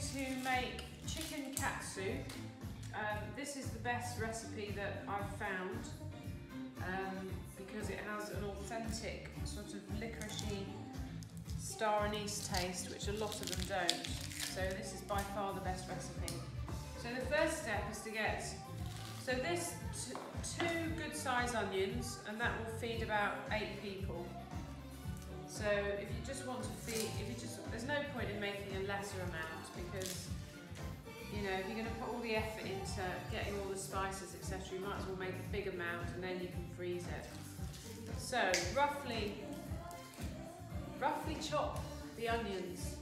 to make chicken katsu. This is the best recipe that I've found because it has an authentic sort of licoricey star anise taste, which a lot of them don't. So this is by far the best recipe. So the first step is to get, so this two good size onions, and that will feed about 8 people. So if you just want to feed, there's no point in making a lesser amount because, you know, if you're going to put all the effort into getting all the spices, etc., you might as well make a big amount and then you can freeze it. So roughly chop the onions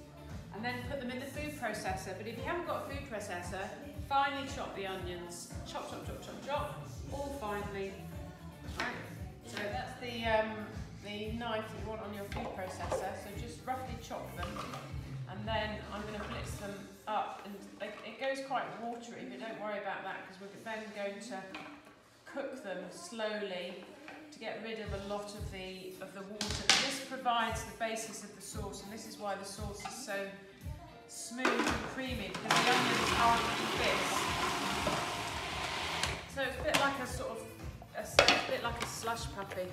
and then put them in the food processor. But if you haven't got a food processor, finely chop the onions. Chop, chop, chop, chop, chop, all finely. Right. So that's the knife you want on your food processor. So just roughly chop them, and then I'm going to blitz them up. And it goes quite watery, but don't worry about that because we're then going to cook them slowly to get rid of a lot of the water. And this provides the basis of the sauce, and this is why the sauce is so smooth and creamy, because the onions aren't bits. So it's a bit like a sort of a bit like a slush puppy,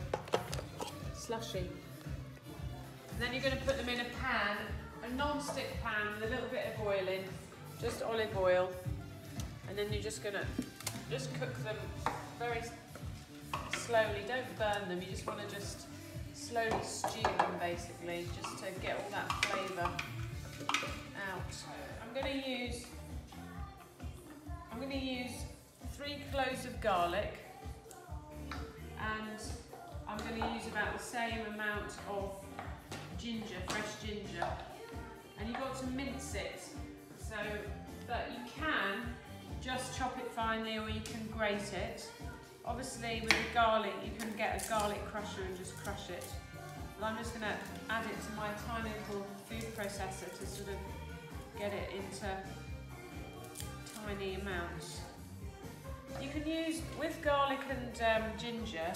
slushy. And then you're going to put them in a pan, a non-stick pan with a little bit of oil in, just olive oil, and then you're just going to cook them very slowly. Don't burn them, you just want to just slowly stew them basically, just to get all that flavour out. I'm going to use 3 cloves of garlic, and I'm going to use about the same amount of ginger, fresh ginger, and you've got to mince it so that you can just chop it finely or you can grate it. Obviously with the garlic you can get a garlic crusher and just crush it. But I'm just going to add it to my tiny little food processor to sort of get it into tiny amounts. You can use, with garlic and ginger,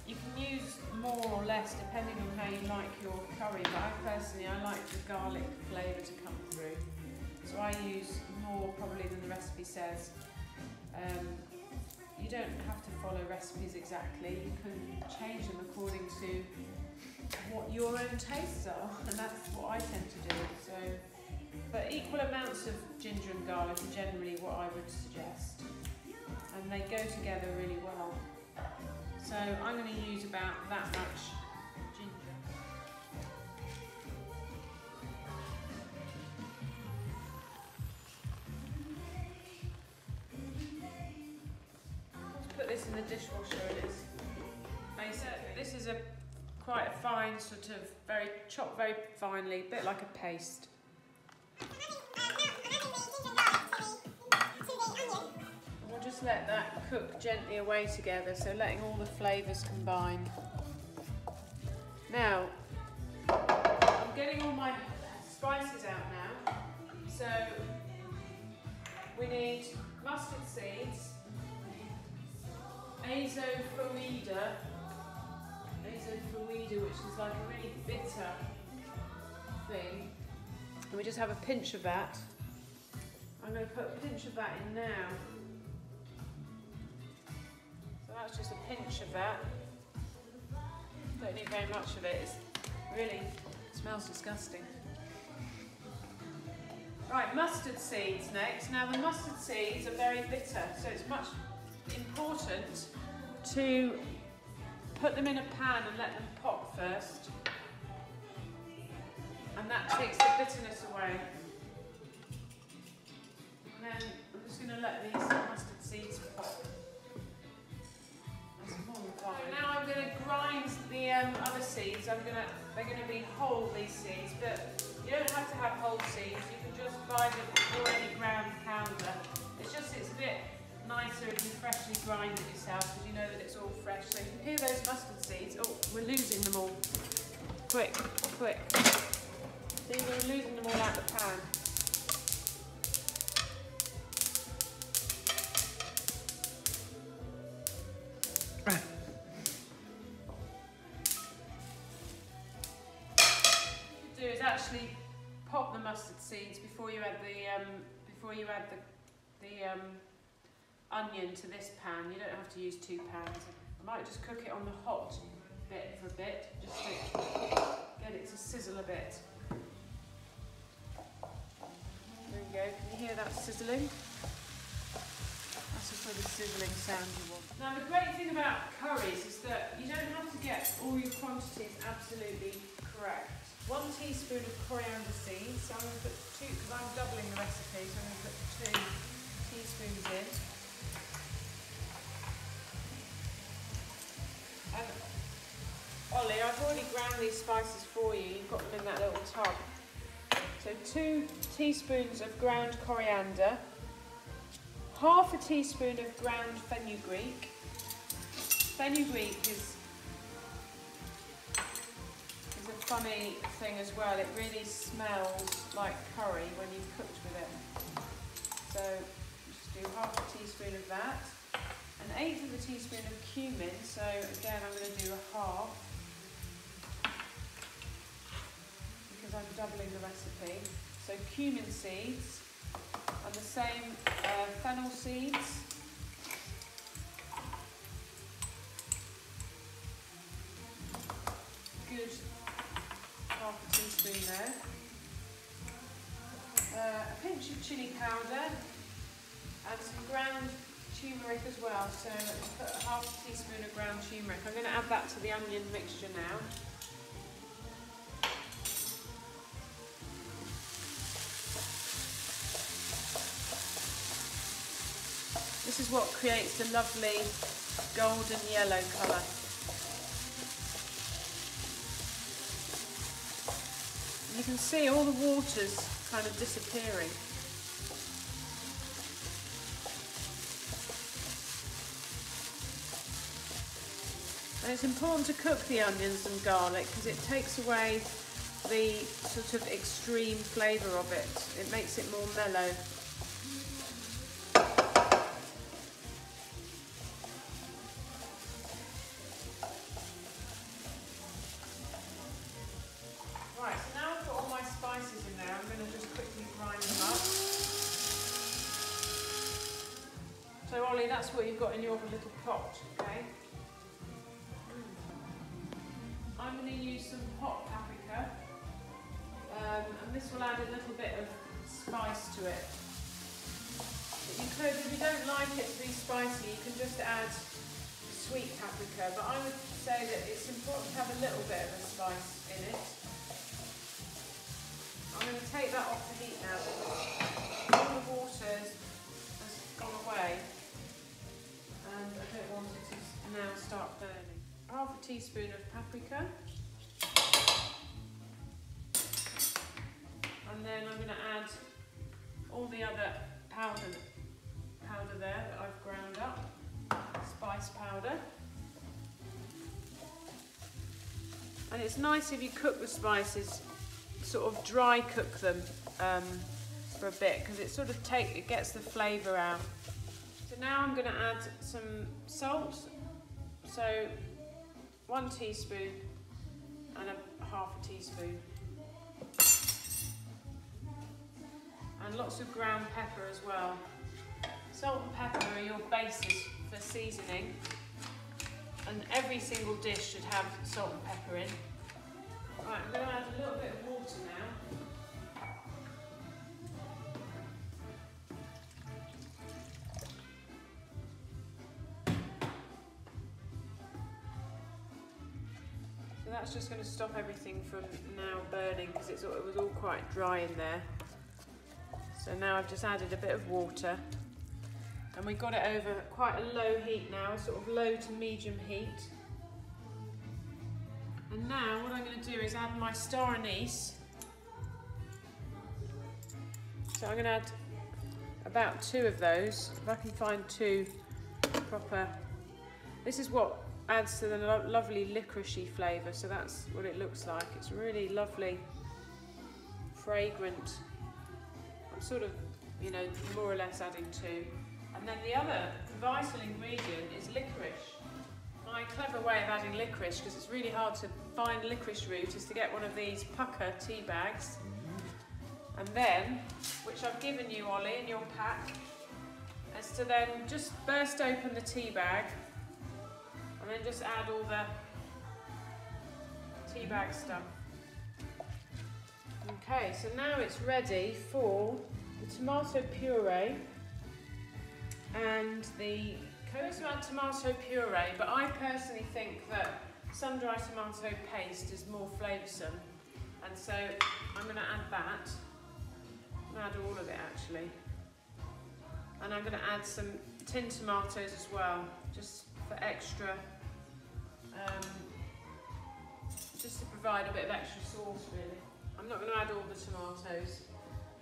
you can use more or less depending on how you like your curry, but I like the garlic flavour to come through. So I use more probably than the recipe says. You don't have to follow recipes exactly, you can change them according to what your own tastes are, and that's what I tend to do. So, but equal amounts of ginger and garlic are generally what I would suggest, and they go together really well. So I'm going to use about that much ginger. Let's put this in the dishwasher. This is quite a fine sort of chopped very finely, a bit like a paste. We'll just let that cook gently away together, so letting all the flavours combine. Now, I'm getting all my spices out now. So, we need mustard seeds, azo-fruida, which is like a really bitter thing. And we just have a pinch of that. I'm going to put a pinch of that in now. So that's just a pinch of that. Don't need very much of it. It really smells disgusting. Right, mustard seeds next. Now the mustard seeds are very bitter, so it's much important to put them in a pan and let them pop first. And that takes the bitterness away. And then I'm just going to let these mustard seeds pop. That's more than fine. So now I'm going to grind the other seeds. They're going to be whole, these seeds, but you don't have to have whole seeds. You can just buy the already ground powder. It's a bit nicer if you freshly grind it yourself, because you know that it's all fresh. So you can hear those mustard seeds. Oh, we're losing them all. Quick, quick. See, we're losing them all out the pan. Right. What you do is actually pop the mustard seeds before you add the onion to this pan. You don't have to use 2 pans. I might just cook it on the hot bit for a bit, just to get it to sizzle a bit. There we go. Can you hear that sizzling? That's the sort of sizzling sound you want. Now the great thing about curries is that you don't have to get all your quantities absolutely correct. 1 teaspoon of coriander seeds, so I'm going to put 2, because I'm doubling the recipe, so I'm going to put 2 teaspoons in. And Ollie, I've already ground these spices for you, you've got them in that little tub. So 2 teaspoons of ground coriander, half a teaspoon of ground fenugreek. Fenugreek is a funny thing as well. It really smells like curry when you've cooked with it. So just do half a teaspoon of that. 1/8 of a teaspoon of cumin. So again, I'm going to do a half because I'm doubling the recipe. So cumin seeds and the same fennel seeds. Good. Half a teaspoon there. A pinch of chilli powder and some ground turmeric as well. So let's put half a teaspoon of ground turmeric. I'm going to add that to the onion mixture now. This is what creates the lovely golden yellow colour. You can see all the water's kind of disappearing. And it's important to cook the onions and garlic because it takes away the sort of extreme flavour of it. It makes it more mellow. Right, so now I've got all my spices in there, I'm going to just quickly grind them up. So Ollie, that's what you've got in your little pot, okay? I'm going to use some hot paprika, and this will add a little bit of spice to it. But you could, if you don't like it to be spicy, you can just add sweet paprika, but I would say that it's important to have a little bit of a spice in it. I'm going to take that off the heat now because all the water has gone away and I don't want it to now start burning. Half a teaspoon of paprika, and then I'm going to add all the other powder there that I've ground up, spice powder. And it's nice if you cook the spices, sort of dry cook them for a bit because it sort of it gets the flavour out. So now I'm going to add some salt. So 1 teaspoon and half a teaspoon. And lots of ground pepper as well. Salt and pepper are your basis for seasoning. And every single dish should have salt and pepper in. Right, I'm going to add a little bit of water now. So that's just going to stop everything from now burning because it was all quite dry in there. So now I've just added a bit of water and we've got it over quite a low heat now, sort of low to medium heat. And now what I'm going to do is add my star anise. So I'm going to add about 2 of those, if I can find 2 proper. This is what adds to the lovely licoricey flavour, so that's what it looks like. It's really lovely, fragrant. I'm sort of, you know, more or less adding 2. And then the other vital ingredient is licorice. My clever way of adding licorice, because it's really hard to find licorice root, is to get one of these pucker tea bags And then, which I've given you, Ollie, in your pack, is to then just burst open the tea bag and then just add all the tea bag stuff. Okay, so now it's ready for the tomato puree and the add tomato puree, but I personally think that sun-dried tomato paste is more flavoursome, and so I'm going to add that. I'm going to add all of it actually, and I'm going to add some tinned tomatoes as well, just for extra, just to provide a bit of extra sauce really. I'm not going to add all the tomatoes,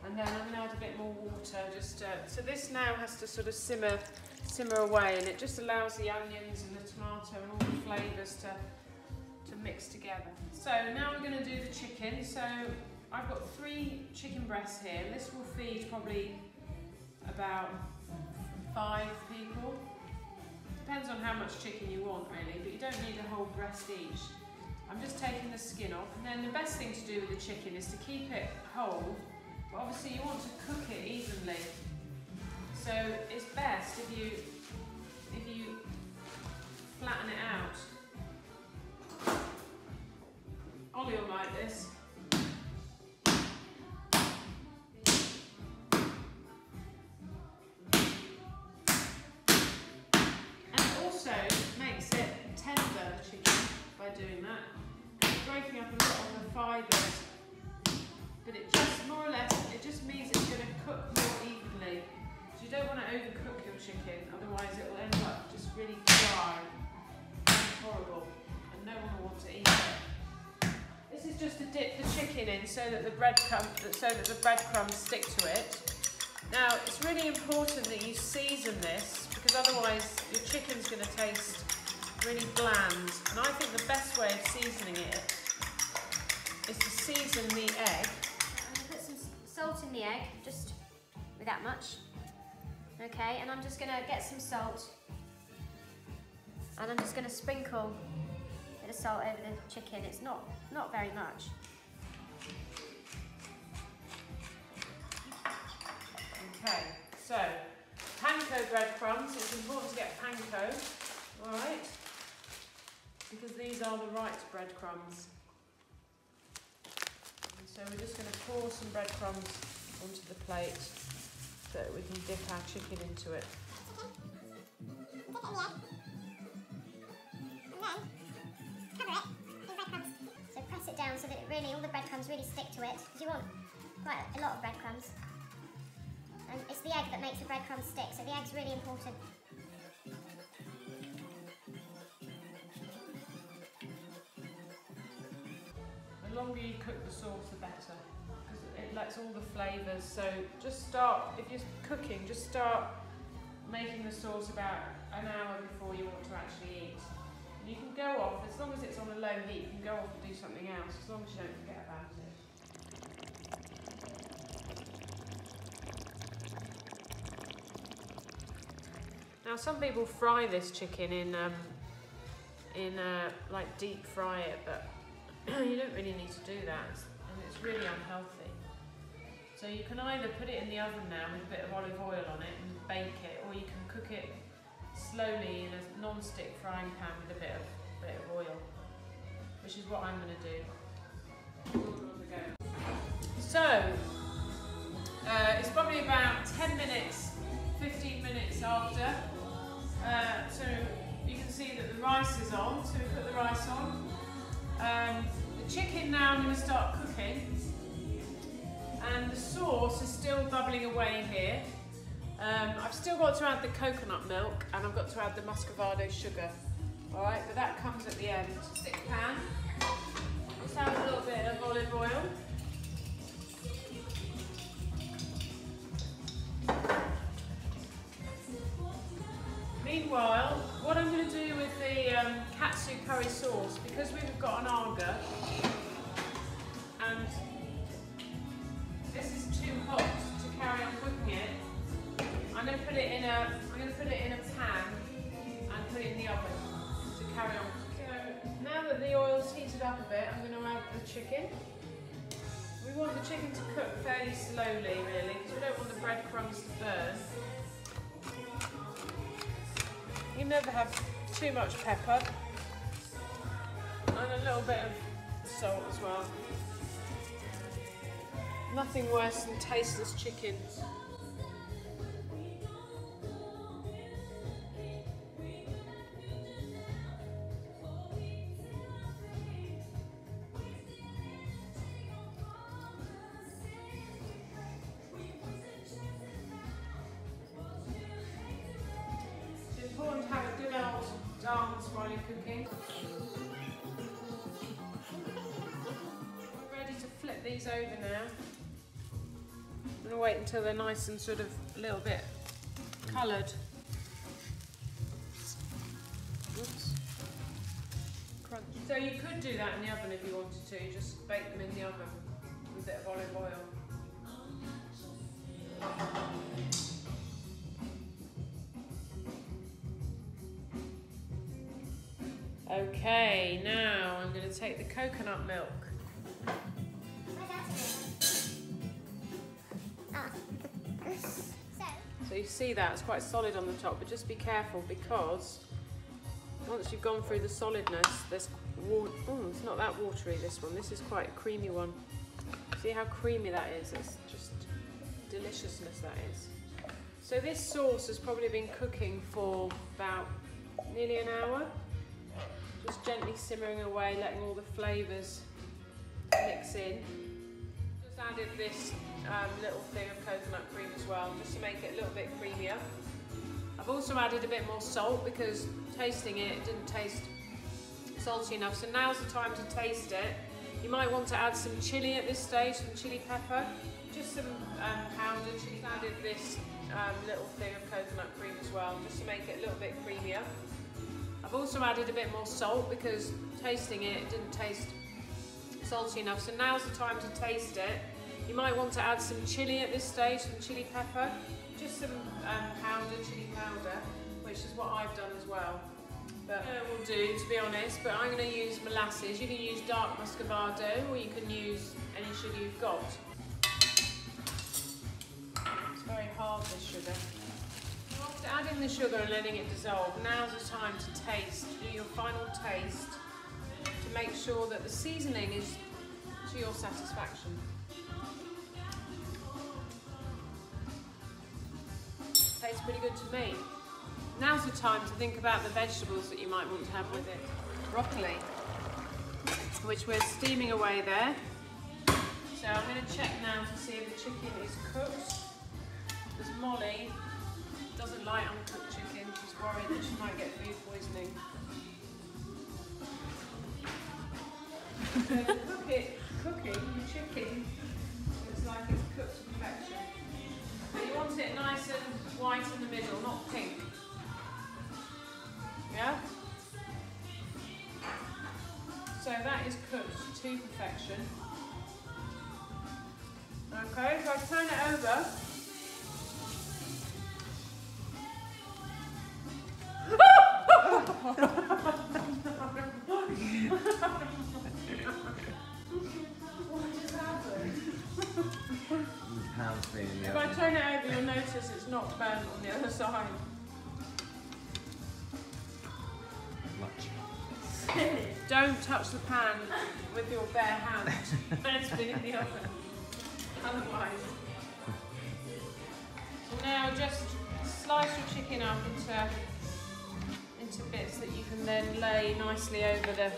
and then I'm going to add a bit more water, just so this now has to sort of simmer away, and it just allows the onions and the tomato and all the flavours to mix together. So now we're going to do the chicken. So I've got 3 chicken breasts here. This will feed probably about 5 people. Depends on how much chicken you want really, but you don't need a whole breast each. I'm just taking the skin off, and then the best thing to do with the chicken is to keep it whole, but obviously you want to cook it evenly. So it's best if you flatten it out. Ollie will like this. And it also makes it tender, the chicken, by doing that. It's breaking up a lot of the fibres, but it just more or less, it just means it's going to cook more evenly. You don't want to overcook your chicken, otherwise it will end up just really dry and horrible, and no one will want to eat it. This is just to dip the chicken in so that the breadcrumbs stick to it. Now it's really important that you season this, because otherwise your chicken's going to taste really bland. And I think the best way of seasoning it is to season the egg. I'm going to put some salt in the egg, just without much. Okay, and I'm just going to get some salt, and I'm just going to sprinkle a bit of salt over the chicken. It's not very much. Okay, so panko breadcrumbs. It's important to get panko, all right, because these are the right breadcrumbs. And so we're just going to pour some breadcrumbs onto the plate, so we can dip our chicken into it. So press it down so that all the breadcrumbs really stick to it, because you want quite a lot of breadcrumbs. And it's the egg that makes the breadcrumbs stick, so the egg's really important. The longer you cook the sauce, the better. It lets all the flavours, so just start, if you're cooking, just start making the sauce about an hour before you want to actually eat. And you can go off, as long as it's on a low heat, you can go off and do something else, as long as you don't forget about it. Now some people fry this chicken in like deep fry it, but you don't really need to do that, and it's really unhealthy. So you can either put it in the oven now with a bit of olive oil on it and bake it, or you can cook it slowly in a non-stick frying pan with a bit of oil, which is what I'm going to do. So it's probably about 10 minutes, 15 minutes after. So you can see that the rice is on, so we put the rice on. The chicken now I'm going to start cooking, and the sauce is still bubbling away here. I've still got to add the coconut milk, and I've got to add the muscovado sugar. Alright, but that comes at the end. Stick pan, just add a little bit of olive oil. Meanwhile, what I'm going to do with the katsu curry sauce, because we've got an arga, and this is too hot to carry on cooking it, I'm going to put it in a pan and put it in the oven to carry on cooking. So now that the oil's heated up a bit, I'm going to add the chicken. We want the chicken to cook fairly fairly slowly really, because we don't want the breadcrumbs to burn. You never have too much pepper. And a little bit of salt as well. Nothing worse than tasteless chickens. It's important to have a good old dance while you're cooking. Flip these over now. I'm going to wait until they're nice and sort of a little bit coloured. Oops. Crunch. So you could do that in the oven if you wanted to. Just bake them in the oven with a bit of olive oil. Okay, now I'm going to take the coconut milk. So you see that, it's quite solid on the top, but just be careful because once you've gone through the solidness, there's water. Oh, it's not that watery, this one. This is quite a creamy one. See how creamy that is? It's just deliciousness, that is. So this sauce has probably been cooking for about nearly an hour. Just gently simmering away, letting all the flavours mix in. Just added this little thing of coconut cream as well, just to make it a little bit creamier. I've also added a bit more salt because tasting it, it didn't taste salty enough. So now's the time to taste it. You might want to add some chilli at this stage, some chili pepper, just some powdered chili. I've added this little thing of coconut cream as well, just to make it a little bit creamier. I've also added a bit more salt because tasting it, it didn't taste salty enough. So now's the time to taste it. You might want to add some chilli at this stage, some chili pepper, just some powdered chili powder, which is what I've done as well. But will do, to be honest, but I'm going to use molasses. You can use dark muscovado or you can use any sugar you've got. It's very hard, this sugar. After adding the sugar and letting it dissolve, now's the time to taste, do your final taste to make sure that the seasoning is to your satisfaction. Tastes pretty good to me. Now's the time to think about the vegetables that you might want to have with it. Broccoli, which we're steaming away there. So I'm going to check now to see if the chicken is cooked. Because Molly doesn't like uncooked chicken. She's worried that she might get food poisoning. So cooking the chicken looks like it's cooked to perfection. But you want it nice and white in the middle, not pink. Yeah? So that is cooked to perfection. Okay, so I turn it over. What just happened? If I turn it over, you'll notice it's not burnt on the other side. Don't touch the pan with your bare hand when it's been in the oven. Otherwise. Now just slice your chicken up into bits that you can then lay nicely over the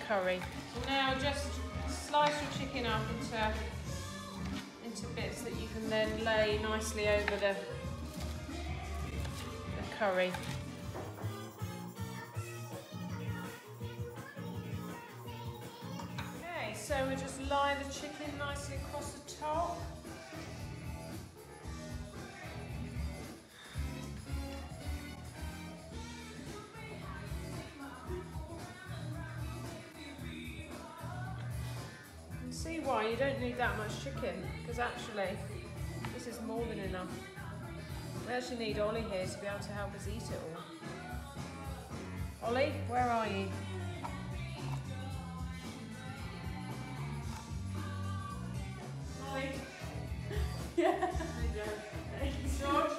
curry. Now just slice your chicken up into bits that you can then lay nicely over the curry. Okay, so we just lie the chicken nicely across the top. See why you don't need that much chicken, because actually this is more than enough. We actually need Ollie here to be able to help us eat it all. Ollie, where are you? Yeah. George,